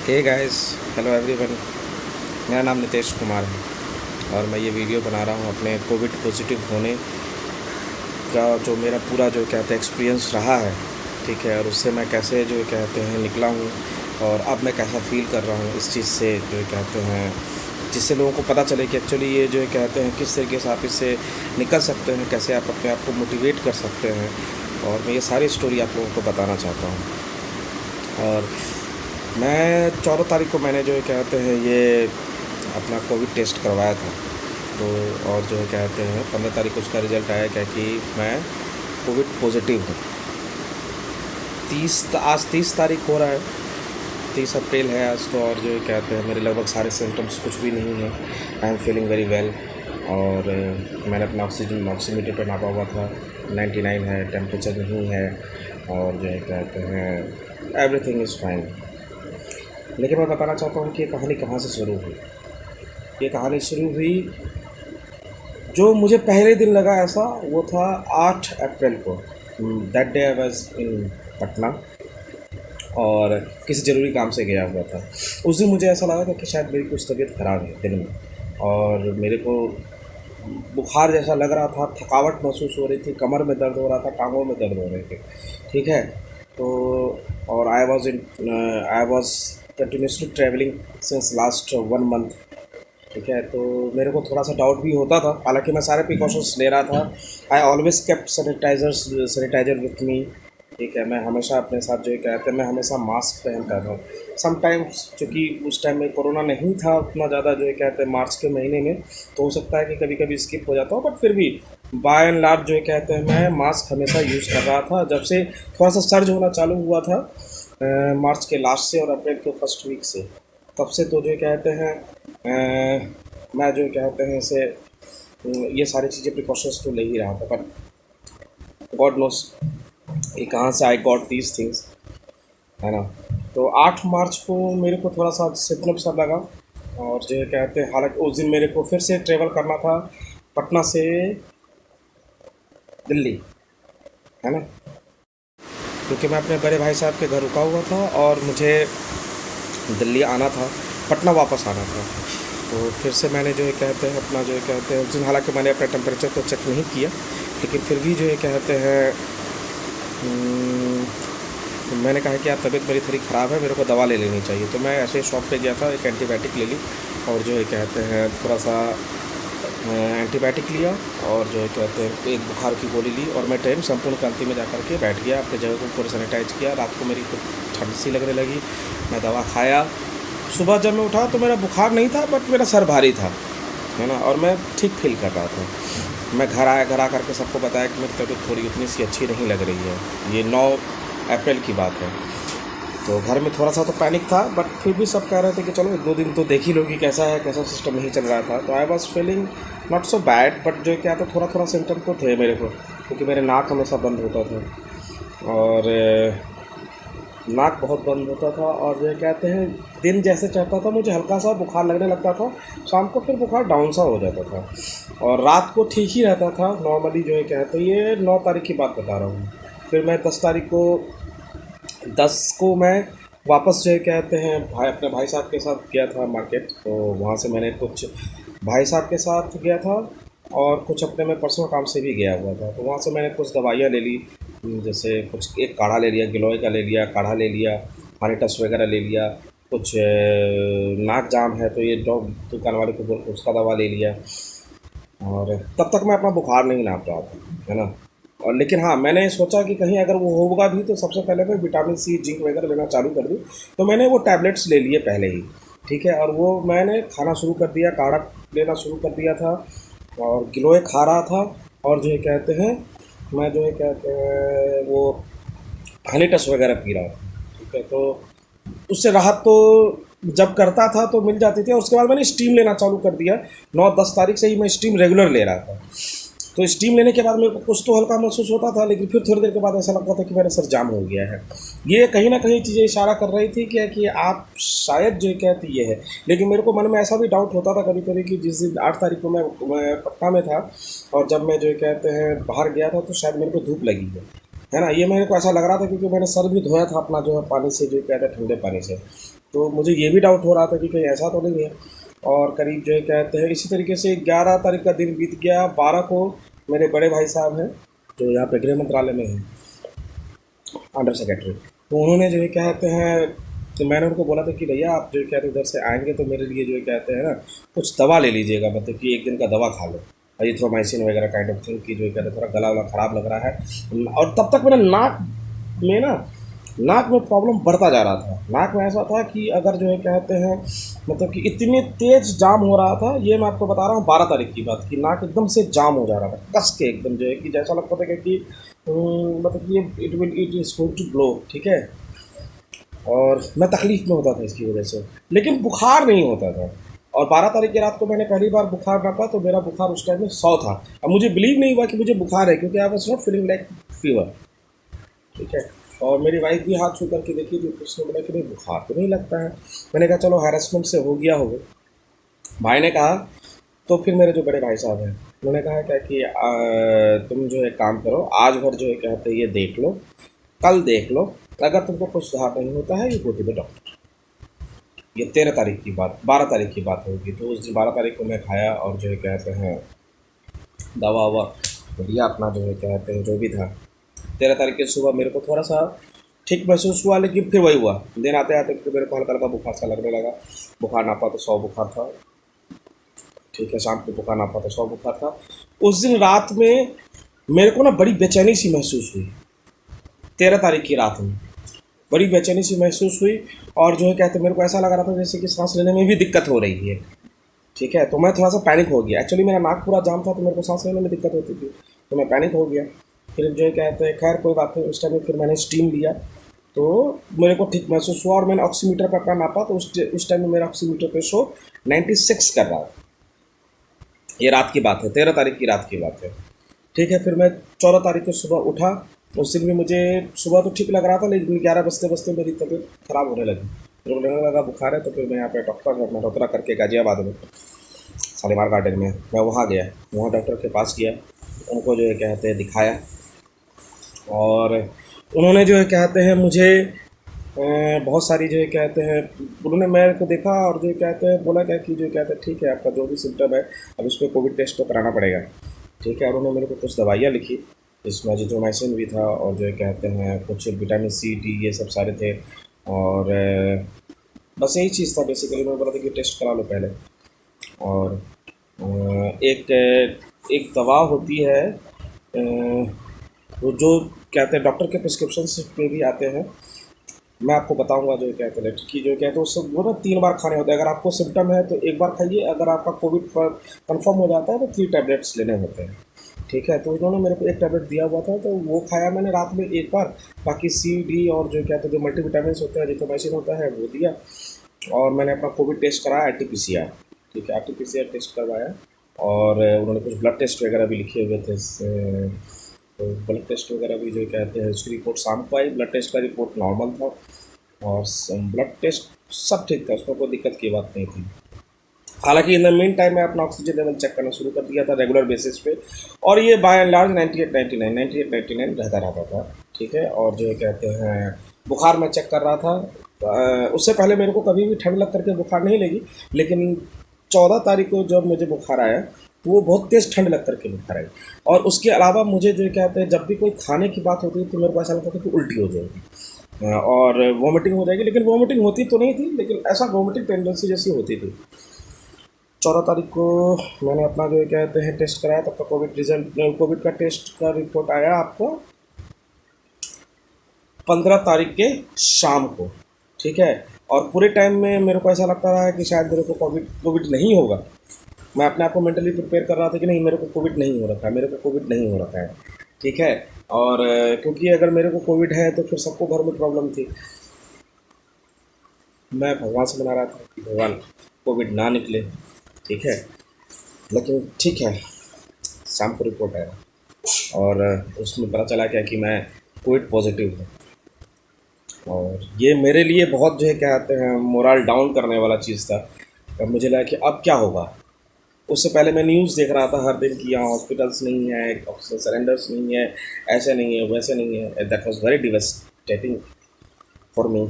Hey guys, hello everyone. मेरा नाम नितेश कुमार है और मैं ये वीडियो बना रहा हूँ अपने कोविड पॉजिटिव होने का जो मेरा पूरा जो कहते हैं एक्सपीरियंस रहा है, ठीक है। और उससे मैं कैसे जो कहते हैं निकला हूँ और अब मैं कैसा फ़ील कर रहा हूँ इस चीज़ से जो कहते हैं, जिससे लोगों को पता चले कि एक्चुअली ये जो कहते हैं किस तरीके से आप इससे निकल सकते हैं, कैसे आप अपने आप को मोटिवेट कर सकते हैं। और मैं ये सारी स्टोरी आप लोगों को बताना चाहता हूँ। और मैं 14 तारीख को मैंने जो है कहते हैं ये अपना कोविड टेस्ट करवाया था। तो और जो है कहते हैं 15 तारीख को उसका रिज़ल्ट आया क्या कि मैं कोविड पॉजिटिव हूँ। आज 30 तारीख हो रहा है, 30 अप्रैल है आज तो। और जो है कहते हैं मेरे लगभग सारे सिम्टम्स कुछ भी नहीं हैं। I am feeling very well. और मैंने अपना ऑक्सीमीटर पे नापा हुआ था, 99 है, टेम्परेचर नहीं है। और जो है कहते हैं एवरीथिंग इज़ फाइन। लेकिन मैं बताना चाहता हूँ कि ये कहानी कहाँ से शुरू हुई। ये कहानी शुरू हुई, जो मुझे पहले दिन लगा ऐसा, वो था 8 अप्रैल को। That day I was in Patna और किसी ज़रूरी काम से गया हुआ था। उस दिन मुझे ऐसा लगा था कि शायद मेरी कुछ तबीयत ख़राब है दिन में, और मेरे को बुखार जैसा लग रहा था, थकावट महसूस हो रही थी, कमर में दर्द हो रहा था, टांगों में दर्द हो रहे थे, ठीक है। तो और I was continuously travelling since last 1 month, ठीक है। तो मेरे को थोड़ा सा डाउट भी होता था, हालांकि मैं सारे प्रिकॉशंस ले रहा था। I always kept sanitiser with me, ठीक है। मैं हमेशा अपने साथ जो है कहते हैं, मैं हमेशा मास्क पहनता था। समटाइम्स चूँकि उस टाइम में कोरोना नहीं था उतना ज़्यादा जो है कहते हैं मार्च के महीने में, तो हो सकता है कि कभी कभी स्किप हो जाता हो, बट फिर भी बाय एंड लार्ज जो है कहते हैं मैं मास्क हमेशा यूज़ कर रहा था। जब से थोड़ा सा सर्ज होना चालू हुआ था मार्च के लास्ट से और अप्रैल के फर्स्ट वीक से, तब से तो जो कहते हैं मैं जो कहते हैं इसे ये सारी चीज़ें प्रिकॉशंस तो ले ही रहा था। बट गॉड नोस ये कहाँ से आई गॉट दीज थिंग्स, है ना। तो 8 मार्च को मेरे को थोड़ा सा सिम्टम सा लगा, और जो कहते हैं हालांकि उस दिन मेरे को फिर से ट्रेवल करना था पटना से दिल्ली, है ना, क्योंकि मैं अपने बड़े भाई साहब के घर रुका हुआ था और मुझे दिल्ली आना था, पटना वापस आना था। तो फिर से मैंने जो है कहते हैं अपना जो है कहते हैं उस दिन, हालांकि मैंने अपना टेम्परेचर तो चेक नहीं किया, लेकिन फिर भी जो है कहते हैं तो मैंने कहा कि यार तबीयत मेरी थोड़ी ख़राब है, मेरे को दवा ले लेनी चाहिए। तो मैं ऐसे शॉप पे गया था, एक एंटीबायोटिक ले ली और जो है कहते हैं थोड़ा सा एंटीबायोटिक लिया, और जो है कहते हैं एक बुखार की गोली ली, और मैं ट्रेन संपूर्ण क्रांति में जा कर के बैठ गया, अपने जगह को पूरा सैनिटाइज किया। रात को मेरी कुछ ठंड सी लगने लगी, मैं दवा खाया। सुबह जब मैं उठा तो मेरा बुखार नहीं था, बट मेरा सर भारी था, है ना, और मैं ठीक फील कर रहा था। मैं घर आ करके सबको बताया कि मेरी तबीयत थोड़ी उतनी सी अच्छी नहीं लग रही है। ये 9 अप्रैल की बात है। तो घर में थोड़ा सा तो पैनिक था, बट फिर भी सब कह रहे थे कि चलो 1-2 दिन तो देख ही लो कि कैसा है, कैसा सिस्टम नहीं चल रहा था। तो I was feeling not so bad, but जो क्या था थोड़ा थोड़ा सिम्टम तो थे मेरे को, क्योंकि मेरे नाक हमेशा बंद होता था, और नाक बहुत बंद होता था। और जो कहते हैं दिन जैसे चढ़ता था मुझे हल्का सा बुखार लगने लगता था, शाम को फिर बुखार डाउन सा हो जाता था, और रात को ठीक ही रहता था नॉर्मली। जो है कहते हैं ये 9 तारीख की बात बता रहा हूँ। फिर मैं 10 को मैं वापस जो है कहते हैं अपने भाई साहब के साथ गया था मार्केट। तो वहाँ से मैंने कुछ भाई साहब के साथ गया था और कुछ अपने मैं पर्सनल काम से भी गया हुआ था। तो वहाँ से मैंने कुछ दवाइयाँ ले ली, जैसे कुछ एक काढ़ा ले लिया, गिलोय का ले लिया, काढ़ा ले लिया, हनीटस वगैरह ले लिया, कुछ नाक जाम है तो ये दुकान वाले को बोल उसका दवा ले लिया। और तब तक मैं अपना बुखार नहीं नाप रहा था, है ना। और लेकिन हाँ, मैंने सोचा कि कहीं अगर वो होगा भी तो सबसे पहले मैं विटामिन सी जिंक वगैरह लेना चालू कर दूँ। तो मैंने वो टैबलेट्स ले लिए पहले ही, ठीक है। और वो मैंने खाना शुरू कर दिया, काढ़ा लेना शुरू कर दिया था, और गिलोय खा रहा था, और जो है कहते हैं मैं जो है कहते हैं वो हनी टस वगैरह पी रहा था, ठीक है। तो उससे राहत तो जब करता था तो मिल जाती थी। और उसके बाद मैंने स्टीम लेना चालू कर दिया, 9-10 तारीख से ही मैं स्टीम रेगुलर ले रहा था। तो स्टीम लेने के बाद मेरे को कुछ तो हल्का महसूस होता था, लेकिन फिर थोड़ी देर के बाद ऐसा लगता था कि मेरा सर जाम हो गया है। ये कहीं ना कहीं चीज़ें इशारा कर रही थी कि आप शायद जो कहते ये है। लेकिन मेरे को मन में ऐसा भी डाउट होता था कभी कभी कि जिस दिन 8 तारीख को मैं पटना में था, और जब मैं जो कहते हैं बाहर गया था तो शायद मेरे को धूप लगी है ना। ये मेरे को ऐसा लग रहा था क्योंकि मैंने सर भी धोया था अपना जो है पानी से, जो कहते हैं ठंडे पानी से, तो मुझे ये भी डाउट हो रहा था कि कहीं ऐसा तो नहीं है। और करीब जो है कहते हैं इसी तरीके से 11 तारीख का दिन बीत गया। 12 को मेरे बड़े भाई साहब हैं जो यहाँ पे गृह मंत्रालय में हैं, अंडर सेक्रेटरी, तो उन्होंने जो है कहते हैं, तो मैंने उनको बोला था कि भैया आप जो कहते हैं उधर से आएंगे तो मेरे लिए जो है कहते हैं ना कुछ दवा ले लीजिएगा, मतलब कि एक दिन का दवा खा लो, एजिथ्रोमाइसिन वगैरह काइंड ऑफ थिंग, कि जो कहते हैं थोड़ा गला वला ख़राब लग रहा है। और तब तक मेरा नाक में प्रॉब्लम बढ़ता जा रहा था। नाक में ऐसा था कि अगर जो है कहते हैं मतलब कि इतनी तेज़ जाम हो रहा था, ये मैं आपको बता रहा हूँ 12 तारीख की बात, कि नाक एकदम से जाम हो जा रहा था कस के एकदम, जो है कि जैसा लगता था कि मतलब कि it is going to blow, ठीक है। और मैं तकलीफ़ में होता था इसकी वजह से, लेकिन बुखार नहीं होता था। और 12 तारीख की रात को मैंने पहली बार बुखार नापा तो मेरा बुखार उस टाइम में 100 था। अब मुझे बिलीव नहीं हुआ कि मुझे बुखार है, क्योंकि I was not feeling like fever, ठीक है। और मेरी वाइफ भी हाथ छू करके देखी थी, तो उसने बोला कि भाई बुखार तो नहीं लगता है। मैंने कहा चलो हैरेसमेंट से हो गया होगा। भाई ने कहा, तो फिर मेरे जो बड़े भाई साहब हैं उन्होंने कहा क्या कि तुम जो है काम करो, आज भर जो है कहते हैं ये देख लो, कल देख लो, अगर तुमको कुछ सुधार नहीं होता है ये गो टू द डॉक्टर। ये 13 तारीख की बात, 12 तारीख की बात होगी। तो उस दिन 12 तारीख को मैं खाया और जो है कहते हैं दवा ववा बढ़िया अपना जो है कहते हैं जो भी था। 13 तारीख की सुबह मेरे को थोड़ा सा ठीक महसूस हुआ, लेकिन फिर वही हुआ, दिन आते आते फिर मेरे को हल्का हल्का बुखार सा लगने लगा। बुखार नापा तो 100 बुखार था, ठीक है। शाम को बुखार नापा तो 100 बुखार था। उस दिन रात में मेरे को ना बड़ी बेचैनी सी महसूस हुई, 13 तारीख की रात में बड़ी बेचैनी सी महसूस हुई। और जो है कहते मेरे को ऐसा लग रहा था जैसे कि सांस लेने में भी दिक्कत हो रही है, ठीक है। तो मैं थोड़ा सा पैनिक हो गया। एक्चुअली मेरा नाक पूरा जाम था तो मेरे को सांस लेने में दिक्कत होती थी, तो मैं पैनिक हो गया। फिर जो है कहते हैं खैर कोई बात नहीं, उस टाइम में फिर मैंने स्टीम लिया तो मेरे को ठीक महसूस हुआ। और मैंने ऑक्सीमीटर पर अपना नापा तो उस टाइम में मेरा ऑक्सीमीटर पे शो 96 कर रहा था। ये रात की बात है, 13 तारीख की रात की बात है, ठीक है। फिर मैं 14 तारीख को सुबह उठा। उस दिन भी मुझे सुबह तो ठीक लग रहा था, लेकिन 11 बजते बजते मेरी तबीयत ख़राब होने लगी। फिर लगने लगा बुखार है, तो फिर मैं यहाँ पे डॉक्टर है मल्होत्रा करके गाजियाबाद में शालीमार गार्डन में, मैं वहाँ गया। वहाँ डॉक्टर के पास गया, उनको जो है कहते हैं दिखाया, और उन्होंने जो है कहते हैं मुझे बहुत सारी जो है कहते हैं, उन्होंने मेरे को देखा और जो कहते हैं बोला क्या कि जो कहते हैं ठीक है आपका जो भी सिम्टम है अब इस पर कोविड टेस्ट तो कराना पड़ेगा, ठीक है। और उन्होंने मेरे को कुछ दवाइयाँ लिखी, इसमें एजिथ्रोमाइसिन भी था और जो है कहते हैं कुछ विटामिन सी डी ये सब सारे थे। और बस यही चीज़ था बेसिकली। मैं बोला था कि टेस्ट करा लो पहले। और एक एक दवा होती है वो जो कहते हैं डॉक्टर के प्रिस्क्रिप्शन पे भी आते हैं, मैं आपको बताऊंगा जो कहते हैं कि जो कहते हैं उससे वो ना 3 बार खाने होते हैं। अगर आपको सिम्टम है तो एक बार खाइए, अगर आपका कोविड पर कंफर्म हो जाता है तो 3 टैबलेट्स लेने होते हैं, ठीक है। तो उन्होंने मेरे को एक टैबलेट दिया हुआ था तो वो खाया मैंने रात में एक बार। बाकी सी डी और जो कहते हैं जो मल्टीविटामिन होते हैं जिथ्रोमाइसिन होता है वो दिया। और मैंने अपना कोविड टेस्ट कराया RT-PCR, ठीक है। RT-PCR टेस्ट करवाया और उन्होंने कुछ ब्लड टेस्ट वगैरह भी लिखे हुए थे, तो ब्लड टेस्ट वगैरह भी जो कहते हैं उसकी रिपोर्ट शाम को आई। ब्लड टेस्ट का रिपोर्ट नॉर्मल था और ब्लड टेस्ट सब ठीक था, उसमें कोई दिक्कत की बात नहीं थी। हालांकि इन द मीन टाइम मैं अपना ऑक्सीजन लेवल चेक करना शुरू कर दिया था रेगुलर बेसिस पे, और ये बाय एंड लार्ज 98-99 रहता था, ठीक है। और जो कहते हैं बुखार मैं चेक कर रहा था। उससे पहले मेरे को कभी भी ठंड लग करके बुखार नहीं लगी, लेकिन 14 तारीख को जब मुझे बुखार आया तो वो बहुत तेज़ ठंड लग करके बुखार आई। और उसके अलावा मुझे जो कहते हैं जब भी कोई खाने की बात होती है तो मेरे को ऐसा लगता था कि उल्टी हो जाएगी और वॉमिटिंग हो जाएगी, लेकिन वॉमिटिंग होती तो नहीं थी, लेकिन ऐसा वॉमिटिंग टेंडेंसी जैसी होती थी। 14 तारीख को मैंने अपना जो कहते हैं टेस्ट कराया, तब तक कोविड का टेस्ट का रिपोर्ट आया आपको 15 तारीख के शाम को, ठीक है। और पूरे टाइम में मेरे को ऐसा लगता रहा कि शायद मेरे को कोविड नहीं होगा। मैं अपने आप को मेंटली प्रिपेयर कर रहा था कि नहीं मेरे को कोविड नहीं हो रखा है, मेरे को कोविड नहीं हो रखा है, ठीक है। और क्योंकि अगर मेरे को कोविड है तो फिर सबको घर में प्रॉब्लम थी। मैं भगवान से मना रहा था कि भगवान कोविड ना निकले, ठीक है। लेकिन ठीक है, शाम को रिपोर्ट आया और उसमें पता चला क्या कि मैं कोविड पॉजिटिव हूँ। और ये मेरे लिए बहुत जो है कहते हैं मोरल डाउन करने वाला चीज़ था। अब मुझे लगा कि अब क्या होगा, उससे पहले मैं न्यूज़ देख रहा था हर दिन कि यहाँ हॉस्पिटल्स नहीं है, ऑक्सीजन सिलेंडर्स नहीं है, ऐसे नहीं है, वैसे नहीं है। That was very devastating for me.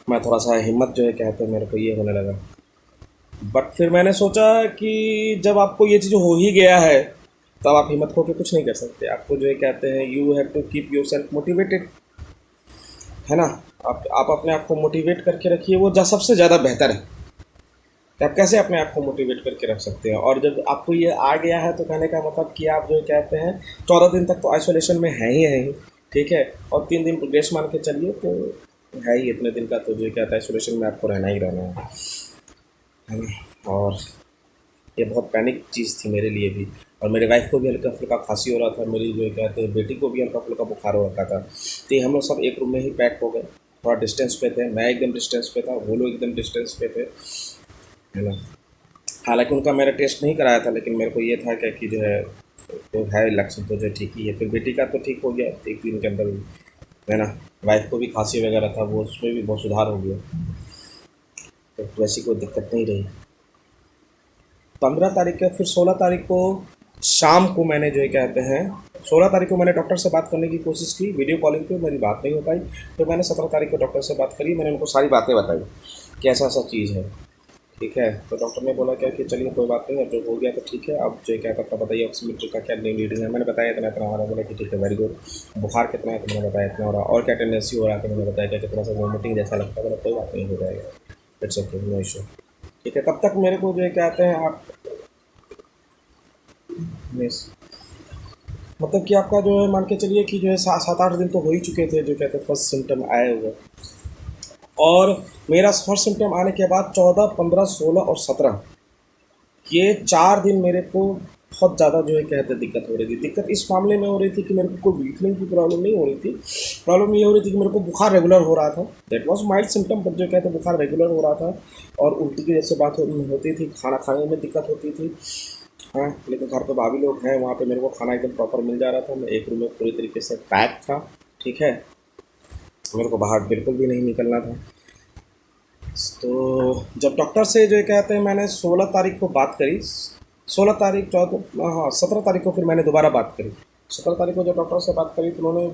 मैं थोड़ा सा हिम्मत जो है कहते हैं मेरे को ये होने लगा। बट फिर मैंने सोचा कि जब आपको ये चीज़ हो ही गया है तब आप हिम्मत खो के कुछ नहीं कर सकते। आपको जो है कहते हैं you have to keep yourself motivated, है ना। आप अपने आप को मोटिवेट करके रखिए, वो सबसे ज़्यादा बेहतर है कि आप कैसे अपने आप को मोटिवेट करके रख सकते हैं। और जब आपको ये आ गया है तो कहने का मतलब कि आप जो कहते हैं 14 दिन तक तो आइसोलेशन में है ही, ठीक है। और 3 दिन ग्रेस मान के चलिए तो है ही इतने दिन का, तो जो कहता है आइसोलेशन में आपको रहना ही रहना है ना। और ये बहुत पैनिक चीज़ थी मेरे लिए भी, और मेरे वाइफ को भी हल्का फुल्का खांसी हो रहा था, मेरी जो कहते हैं बेटी को भी हल्का फुल्का बुखार हो रखा था। तो हम लोग सब एक रूम में ही पैक हो गए, थोड़ा डिस्टेंस पे थे, मैं एकदम डिस्टेंस पे था, वो लोग एकदम डिस्टेंस पे थे, है ना। हालांकि उनका मैंने टेस्ट नहीं कराया था, लेकिन मेरे को ये था कि जो है तो है लक्षण तो जो ठीक ही है। फिर बेटी का तो ठीक हो गया 1 दिन के अंदर ही, है ना। वाइफ को भी खांसी वगैरह था, वो उसमें भी बहुत सुधार हो गया, तो वैसी कोई दिक्कत नहीं रही। 15 तारीख का फिर 16 तारीख को शाम को मैंने जो है कहते हैं 16 तारीख को मैंने डॉक्टर से बात करने की कोशिश की, वीडियो कॉलिंग पे मेरी बात नहीं हो पाई। तो मैंने 17 तारीख को डॉक्टर से बात करी, मैंने उनको सारी बातें बताई कि ऐसा ऐसा चीज़ है, ठीक है। तो डॉक्टर ने बोला क्या कि चलिए कोई बात नहीं, अब जो हो गया तो ठीक है, अब जो क्या करता बताइए ऑक्सीमीटर का क्या रीडिंग है। मैंने बताया इतना इतना हो रहा है, बोला कि ठीक है वेरी गुड। बुखार कितना है तो मैंने बताया इतना हो रहा, और क्या टेंडेंसी हो रहा है तो मैंने बताया कि थोड़ा सा वॉमिटिंग जैसा लगता है, बोला कोई बात नहीं हो जाएगा, इट्स ओके नो इशू, ठीक है। तब तक मेरे को जो है कहते हैं आप मिस मतलब कि आपका जो है मान के चलिए कि जो है 7-8 दिन तो हो ही चुके थे जो कहते हैं फर्स्ट सिम्टम आए हुए। और मेरा फर्स्ट सिम्टम आने के बाद 14, 15, 16 और 17 ये 4 दिन मेरे को बहुत ज़्यादा जो है कहते दिक्कत हो रही थी। दिक्कत इस मामले में हो रही थी कि मेरे को कोई वीकनेस की प्रॉब्लम नहीं हो रही थी, प्रॉब्लम ये हो रही थी कि मेरे को बुखार रेगुलर हो रहा था। That was mild symptom, but जो कहते बुखार रेगुलर हो रहा था, और उल्टी की जैसे बात होती थी, खाना खाने में दिक्कत होती थी। हाँ, लेकिन घर पे भाभी लोग हैं, वहाँ पे मेरे को खाना एकदम प्रॉपर मिल जा रहा था। मैं एक रूम में पूरी तरीके से पैक था, ठीक है, मेरे को बाहर बिल्कुल भी नहीं निकलना था। तो जब डॉक्टर से जो कहते हैं मैंने 16 तारीख को बात करी, 16 तारीख 14 हाँ 17 तारीख को फिर मैंने दोबारा बात करी। 17 तारीख को जब डॉक्टर से बात करी तो उन्होंने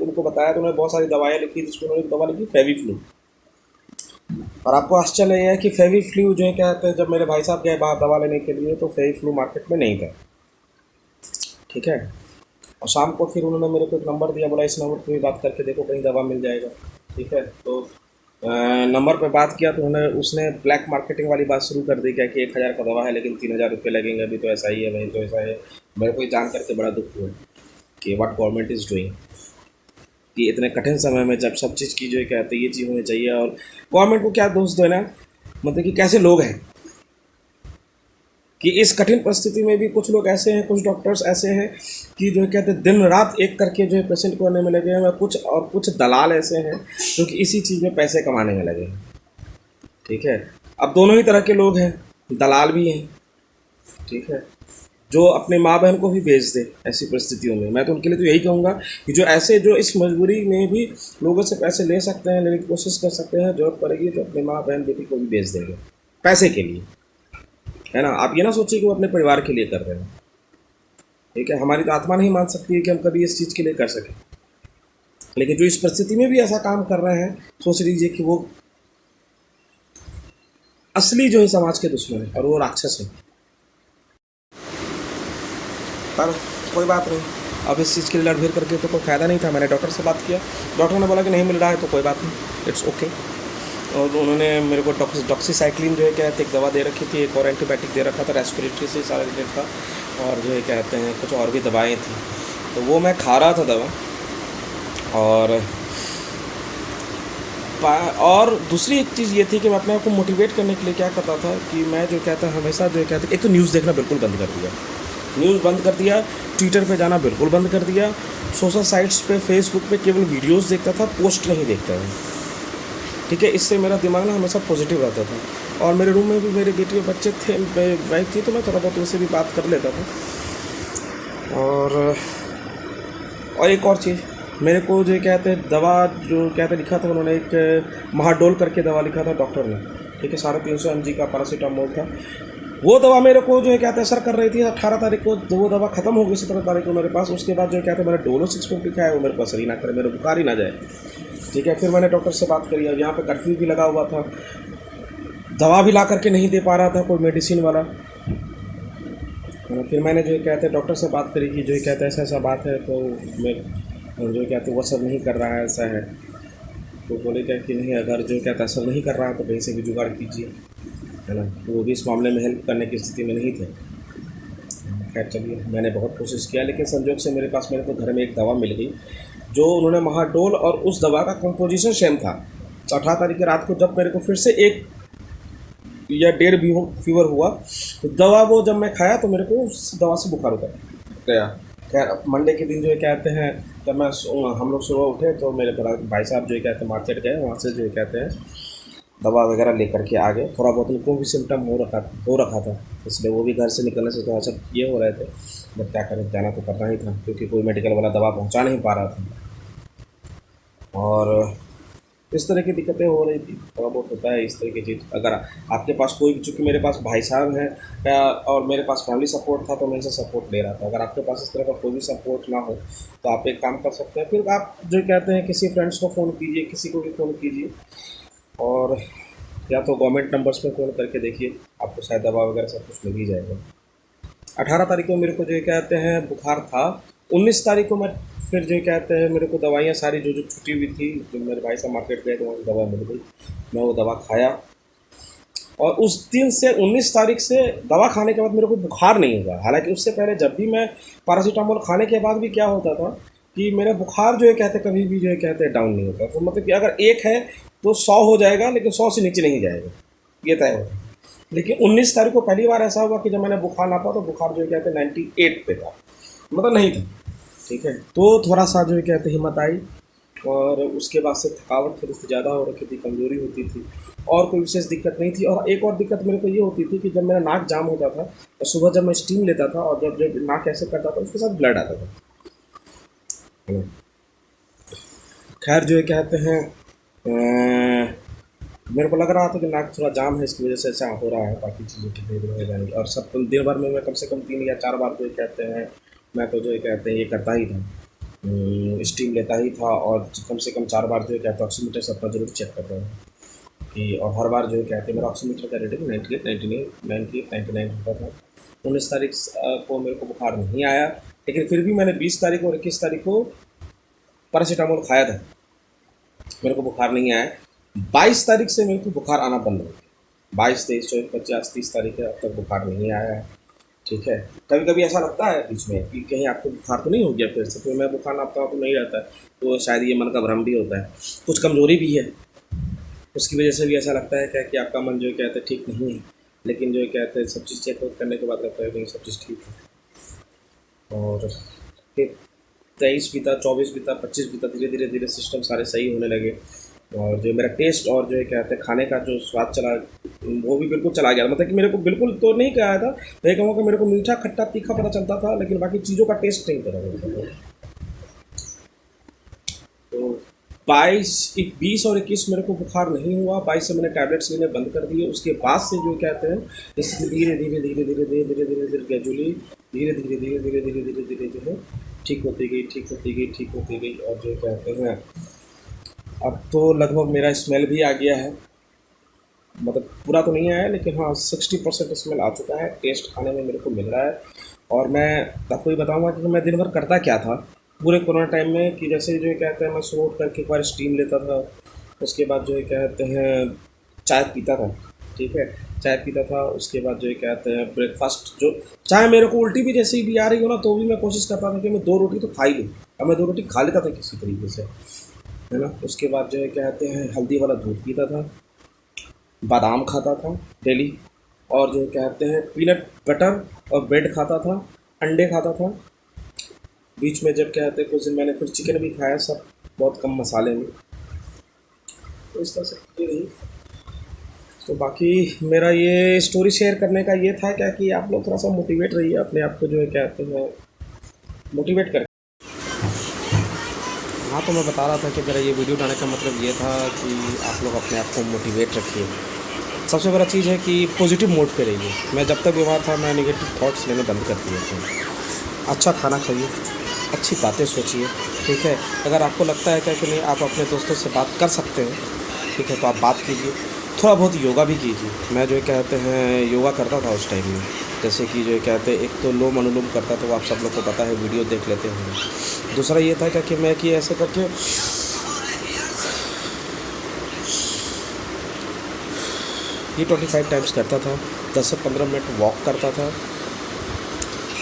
उनको बताया, तो उन्होंने बहुत सारी दवाएँ लिखी, जिसमें उन्होंने एक दवा लिखी फेविफ्लू। और आपको आश्चर्य ये है कि फेविफ्लू जो है कहते हैं, जब मेरे भाई साहब गए बाहर दवा लेने के लिए तो फेविफ्लू मार्केट में नहीं था, ठीक है। और शाम को फिर उन्होंने मेरे को एक नंबर दिया, बोला इस नंबर पर भी बात करके देखो कहीं दवा मिल जाएगा, ठीक है। तो नंबर पे बात किया तो उसने ब्लैक मार्केटिंग वाली बात शुरू कर दी, क्या कि 1000 का दवा है लेकिन 3000 रुपये लगेंगे, अभी तो ऐसा ही है, वही तो ऐसा है। मेरे को ये जान करके बड़ा दुख हुआ कि व्हाट गवर्नमेंट इज़ डूइंग, कि इतने कठिन समय में जब सब चीज़ की जो है कहते हैं ये चीज़ होनी चाहिए। और गवर्नमेंट को क्या दोष देना, मतलब कि कैसे लोग हैं कि इस कठिन परिस्थिति में भी कुछ लोग ऐसे हैं, कुछ डॉक्टर्स ऐसे हैं कि जो कहते हैं दिन रात एक करके जो है पेशेंट को करने में लगे हैं, कुछ दलाल ऐसे हैं जो कि इसी चीज़ में पैसे कमाने में लगे हैं, ठीक है। अब दोनों ही तरह के लोग हैं, दलाल भी हैं, ठीक है, जो अपने माँ बहन को भी भेज दे ऐसी परिस्थितियों में। मैं तो उनके लिए तो यही कहूँगा कि जो इस मजबूरी में भी लोगों से पैसे ले सकते हैं, लेने की कोशिश कर सकते हैं, जरूरत पड़ेगी तो अपने माँ बहन बेटी को भी भेज देंगे पैसे के लिए, है ना। आप ये ना सोचिए कि वो अपने परिवार के लिए कर रहे हैं, ठीक है। हमारी तो आत्मा नहीं मान सकती है कि हम कभी इस चीज़ के लिए कर सकें, लेकिन जो इस परिस्थिति में भी ऐसा काम कर रहे हैं, सोच लीजिए कि वो असली जो है समाज के दुश्मन है और वो राक्षस है। पर कोई बात नहीं, अब इस चीज़ के लिए लड़भेड़ करके तो कोई फ़ायदा नहीं था। मैंने डॉक्टर से बात किया, डॉक्टर ने बोला कि नहीं मिल रहा है तो कोई बात नहीं, इट्स ओके। और उन्होंने मेरे को डॉक्सीसाइक्लिन जो है कहते एक दवा दे रखी थी, एक और एंटीबायोटिक दे रखा था, रेस्पिरेटरी से सारा रिलेटेड था, और जो है कहते हैं कुछ और भी दवाएँ थी, तो वो मैं खा रहा था दवा। और दूसरी एक चीज़ ये थी कि मैं अपने आप को मोटिवेट करने के लिए क्या करता था कि मैं जो कहता हमेशा जो कहते एक तो न्यूज़ देखना बिल्कुल बंद कर दिया, ट्विटर पे जाना बिल्कुल बंद कर दिया, सोशल साइट्स पे फेसबुक पे केवल वीडियोस देखता था, पोस्ट नहीं देखता था, ठीक है। इससे मेरा दिमाग ना हमेशा पॉजिटिव रहता था। और मेरे रूम में भी मेरे बेटी और बच्चे थे, वाइफ थी, तो मैं थोड़ा बहुत उनसे भी बात कर लेता था। और एक और चीज़, मेरे को जो कहते हैं दवा जो कहते लिखा था, उन्होंने एक महाडोल करके दवा लिखा था डॉक्टर ने, ठीक है, 350 mg का पैरासीटामोल था। वो दवा मेरे को जो है क्या असर कर रही थी 18 तारीख को, वो दवा ख़त्म हो गई 17 तारीख को मेरे पास। उसके बाद जो है क्या था, मैंने डोलो 650 खाया, वो मेरे को असर ही ना करे, मेरे बुखार ही ना जाए। ठीक है, फिर मैंने डॉक्टर से बात करी। अब यहाँ पे कर्फ्यू भी लगा हुआ था, दवा भी ला करके नहीं दे पा रहा था कोई मेडिसिन वाला। फिर मैंने जो है कहते हैं डॉक्टर से बात करी कि जो है कहते हैं ऐसा ऐसा बात है, तो मैं जो कहते हैं वो असर नहीं कर रहा है, ऐसा है। तो बोले क्या कि नहीं, अगर जो कहते असर नहीं कर रहा है तो कहीं से भी जुगाड़ कीजिए, है ना। तो वो भी इस मामले में हेल्प करने की स्थिति में नहीं थे। खैर चलिए, मैंने बहुत कोशिश किया, लेकिन संजोग से मेरे को घर में एक दवा मिल गई जो उन्होंने महाडोल, और उस दवा का कंपोजिशन सेम था। तो 18 तारीख की रात को जब मेरे को फिर से 1 या 1.5 फीवर हुआ, तो दवा वो जब मैं खाया तो मेरे को उस दवा से बुखार उतर गया। खैर मंडे के दिन जो है कहते हैं, जब मैं हम लोग सुबह उठे तो मेरे भाई साहब जो है कहते हैं मार्केट गए, वहाँ से जो है कहते हैं दवा वगैरह लेकर के आ गए। थोड़ा बहुत उनको भी सिम्टम हो रखा था, इसलिए वो भी घर से निकलने से थोड़ा सा ये हो रहे थे। बट क्या करें, जाना तो करना ही था, क्योंकि कोई मेडिकल वाला दवा पहुंचा नहीं पा रहा था। और इस तरह की दिक्कतें हो रही थी, थोड़ा बहुत होता है इस तरह की चीज़। अगर आपके पास कोई, चूँकि मेरे पास भाई साहब हैं और मेरे पास फैमिली सपोर्ट था, तो मैं इनसे सपोर्ट ले रहा था। अगर आपके पास इस तरह का कोई भी सपोर्ट ना हो तो आप एक काम कर सकते हैं, फिर आप जो कहते हैं किसी फ्रेंड्स को फ़ोन कीजिए, किसी को भी फ़ोन कीजिए, और या तो गवर्नमेंट नंबर्स पे फ़ोन करके देखिए, आपको शायद दवा वगैरह सब कुछ मिल ही जाएगा। 18 तारीख को मेरे को जो कहते हैं बुखार था। 19 तारीख को मैं फिर जो कहते हैं मेरे को दवाइयाँ सारी जो छुट्टी हुई थी, जो मेरे भाई साहब मार्केट गए तो वहाँ दवा मिल गई, मैं वो दवा खाया। और उस दिन से 19 तारीख से दवा खाने के बाद मेरे को बुखार नहीं हुआ। हालांकि उससे पहले जब भी मैं पैरासीटामोल खाने के बाद भी क्या होता था कि मेरा बुखार जो है कहते कभी भी जो है कहते हैं डाउन नहीं होता। तो मतलब कि अगर 1 है तो 100 हो जाएगा, लेकिन 100 से नीचे नहीं जाएगा, ये तय होता। लेकिन 19 तारीख को पहली बार ऐसा हुआ कि जब मैंने बुखार नापा तो बुखार जो है कहते 98 पे था, मतलब नहीं था। ठीक है, तो थोड़ा सा जो है कहते हिम्मत आई, और उसके बाद से थकावट थोड़ी सी ज़्यादा हो रखी थी, कमज़ोरी होती थी, और कोई विशेष दिक्कत नहीं थी। और एक और दिक्कत मेरे को ये होती थी कि जब मेरा नाक जाम होता था, तो सुबह जब मैं स्टीम लेता था और जब नाक ऐसे करता था उसके साथ ब्लड आता था। खैर जो है कहते हैं मेरे को लग रहा था कि नाक थोड़ा जाम है, इसकी वजह से ऐसा हो रहा है, बाकी चीज़ें ठीक हो जाएंगी। और सब दिन भर में मैं कम से कम 3 या 4 बार जो कहते हैं मैं तो जो कहते हैं ये करता ही था, स्टीम लेता ही था, और कम से कम 4 बार जो कहते हैं ऑक्सीमीटर से अपना जरूर चेक करता हूँ कि, और हर बार जो कहते हैं मेरा ऑक्सीमीटर का रीडिंग 98, 99, 99 होता था। 19 तारीख को मेरे को बुखार नहीं आया, लेकिन फिर भी मैंने 20 तारीख और 21 तारीख को पैरासीटामोल खाया था, मेरे को बुखार नहीं आया। 22 तारीख से मेरे को बुखार आना बंद हो गया। 22, 23, 24, 25, 30 तारीख है, अब तक बुखार नहीं आया है। ठीक है, कभी कभी ऐसा लगता है बीच में कि कहीं आपको बुखार तो नहीं हो गया फिर से, फिर मैं बुखार नापता हूँ तो नहीं रहता है, तो शायद ये मन का भ्रम भी होता है। कुछ कमज़ोरी भी है, उसकी वजह से भी ऐसा लगता है क्या कि आपका मन जो है कहते हैं ठीक नहीं है, लेकिन जो है कहते हैं सब चीज़ चेकआउट करने के बाद लगता है कि सब चीज़ ठीक है। और फिर 23 बीता, 24 बीता, 25 बीता, धीरे धीरे सिस्टम सारे सही होने लगे, और जो मेरा टेस्ट और जो है कहते हैं खाने का जो स्वाद चला वो भी बिल्कुल चला गया। मतलब कि मेरे को बिल्कुल तो नहीं कहा था, मैं कहूँगा कि मेरे को मीठा खट्टा तीखा पता चलता था, लेकिन बाकी चीज़ों का टेस्ट नहीं पता। तो 20 और 21 मेरे को बुखार नहीं हुआ। 22 से मैंने टैबलेट्स लेने बंद कर दिए। उसके बाद से जो कहते हैं इससे धीरे धीरे ग्रेजुअली धीरे जो है ठीक होती गई और जो कहते हैं अब तो लगभग मेरा स्मेल भी आ गया है, मतलब पूरा तो नहीं आया, लेकिन हाँ 60% स्मेल आ चुका है। टेस्ट खाने में मेरे को मिल रहा है। और मैं आपको ये बताऊंगा कि मैं दिन भर करता क्या था पूरे कोरोना टाइम में, कि जैसे जो कहते हैं मैं सुबह उठ करके एक बार स्टीम लेता था, उसके बाद जो कहते हैं चाय पीता था। ठीक है, चाय पीता था, उसके बाद जो कहते हैं ब्रेकफास्ट, जो चाहे मेरे को उल्टी भी जैसे ही भी आ रही हो ना, तो भी मैं कोशिश करता था कि मैं 2 रोटी तो खा ही लूँ, और मैं 2 रोटी खा लेता था किसी तरीके से, है ना। उसके बाद जो है कहते हैं हल्दी वाला दूध पीता था, बादाम खाता था डेली, और जो कहते हैं पीनट बटर और ब्रेड खाता था, अंडे खाता था। बीच में जब कहते हैं कुछ दिन मैंने फिर चिकन भी खाया, सब बहुत कम मसाले में। तो इस तरह से रही। तो बाकी मेरा ये स्टोरी शेयर करने का ये था क्या कि आप लोग थोड़ा सा मोटिवेट रहिए, अपने आप को जो है कहते हैं मोटिवेट कर। हाँ, तो मैं बता रहा था कि मेरा ये वीडियो बनाने का मतलब ये था कि आप लोग अपने आप को मोटिवेट रखिए, सबसे बड़ा चीज़ है कि पॉजिटिव मोड पे रहिए। मैं जब तक बीमार था मैं नेगेटिव थॉट्स लेने बंद कर दिए थे। अच्छा खाना खाइए, अच्छी बातें सोचिए, ठीक है। अगर आपको लगता है क्या कि नहीं आप अपने दोस्तों से बात कर सकते हैं, ठीक है, तो आप बात कीजिए। थोड़ा बहुत योगा भी कीजिए। मैं जो है कहते हैं योगा करता था उस टाइम में, जैसे कि जो है कहते हैं एक तो लोम अनुलोम करता था, वो आप सब लोग को पता है, वीडियो देख लेते होंगे। दूसरा ये था क्या कि मैं कि ऐसे करके ये 25 टाइम्स करता था, 10 से 15 मिनट वॉक करता था,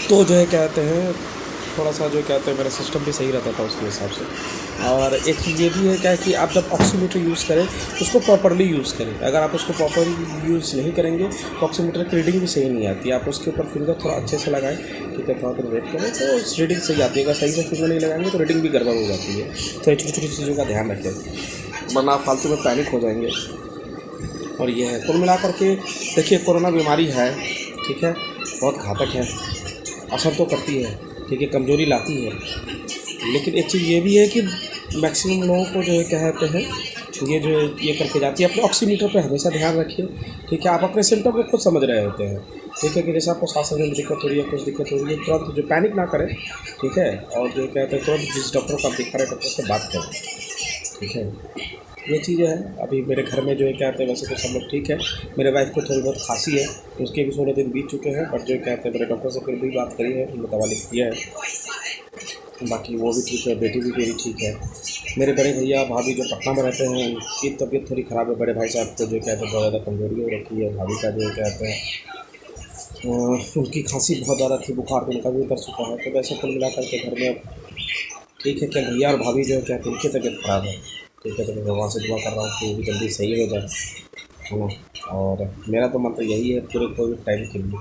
तो जो है कहते हैं थोड़ा सा जो कहते हैं मेरा सिस्टम भी सही रहता था उसके हिसाब से। और एक चीज़ ये भी है क्या कि आप जब ऑक्सीमीटर यूज़ करें उसको प्रॉपरली यूज़ करें। अगर आप उसको प्रॉपरली यूज़ नहीं करेंगे तो ऑक्सीमीटर की रीडिंग भी सही नहीं आती। आप उसके ऊपर फिंगर थोड़ा अच्छे से लगाएं, ठीक है, थोड़ा देर वेट करें तो रीडिंग सही आती है। अगर सही से फिंगर नहीं लगाएंगे तो रीडिंग भी गड़बड़ हो जाती है। तो ये छोटी छोटी चीज़ों का ध्यान रखें, वरना आप फालतू में पैनिक हो जाएंगे। और ये है कुल मिला करके देखिए, कोरोना बीमारी है, ठीक है, बहुत घातक है, असर तो करती है, ठीक है, कमज़ोरी लाती है। लेकिन एक चीज़ ये भी है कि मैक्सिमम लोगों को जो है कहते हैं ये जो ये करके जाती है। अपने ऑक्सीमीटर पे हमेशा ध्यान रखिए, ठीक है। आप अपने सिम्टम को खुद समझ रहे होते हैं, ठीक है, कि जैसे आपको सांस लेने में दिक्कत हो रही है, कुछ दिक्कत हो रही है, तुरंत जो पैनिक ना करें, ठीक है। और जो कहते हैं तुरंत जिस डॉक्टर को आप दिखा रहे हैं डॉक्टर से बात करें, ठीक है। ये चीज़ें हैं। अभी मेरे घर में जो है कहते हैं वैसे तो सब लोग ठीक है। मेरे वाइफ को थोड़ी बहुत खांसी है, उसके भी 16 दिन बीत चुके हैं, बट जो कहते हैं मेरे डॉक्टर से फिर भी बात करी है, उनको दवा लिख दिया है, बाकी वो भी ठीक है, बेटी भी मेरी ठीक है। मेरे बड़े भैया भाभी जो पटना में रहते हैं उनकी तबीयत थोड़ी ख़राब है। बड़े भाई साहब को जो कहते हैं बहुत ज़्यादा कमज़ोरी हो रखी है। भाभी का जो कहते हैं उनकी खांसी बहुत ज़्यादा थी, बुखार तो उनका भी उतर चुका है। तो वैसे कुल मिला करके घर में अब ठीक है। क्या भैया और भाभी जो है क्या उनकी तबीयत ख़राब है, ठीक है, तो मैं भगवान से दुआ कर रहा हूँ कि वो भी जल्दी सही हो जाए, है ना। और मेरा तो मंत्र यही है पूरे कोविड टाइम के लिए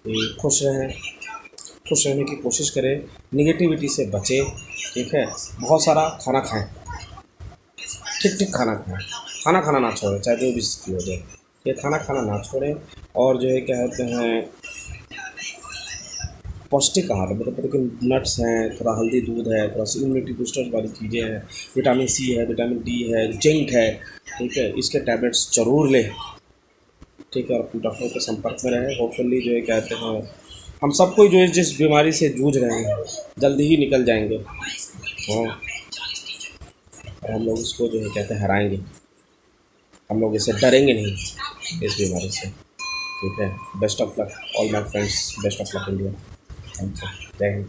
कि खुश रहें, खुश रहने की कोशिश करें, निगेटिविटी से बचें, ठीक है। बहुत सारा खाना खाएं, ठीक ठीक खाना खाएं, खाना खाना ना छोड़ें, चाहे जो भी स्थिति हो जाए, ये खाना खाना ना छोड़ें। और जो है कहते हैं पौष्टिक आहार, मतलब कि नट्स हैं, थोड़ा हल्दी दूध है, थोड़ा सी इम्यूनिटी बूस्टर वाली चीज़ें हैं, विटामिन सी है, विटामिन डी है, जिंक है, ठीक है, इसके टैबलेट्स ज़रूर लें, ठीक है। और अपने डॉक्टर के संपर्क में रहें। होपफुली जो है कहते हैं हम सबको जो है जिस बीमारी से जूझ रहे हैं जल्दी ही निकल जाएंगे, हाँ, और हम लोग इसको जो है कहते हैं हराएंगे। हम लोग इससे डरेंगे नहीं, इस बीमारी से, ठीक है। Best of luck all my friends, best of luck India. Thank you, जय हिंद।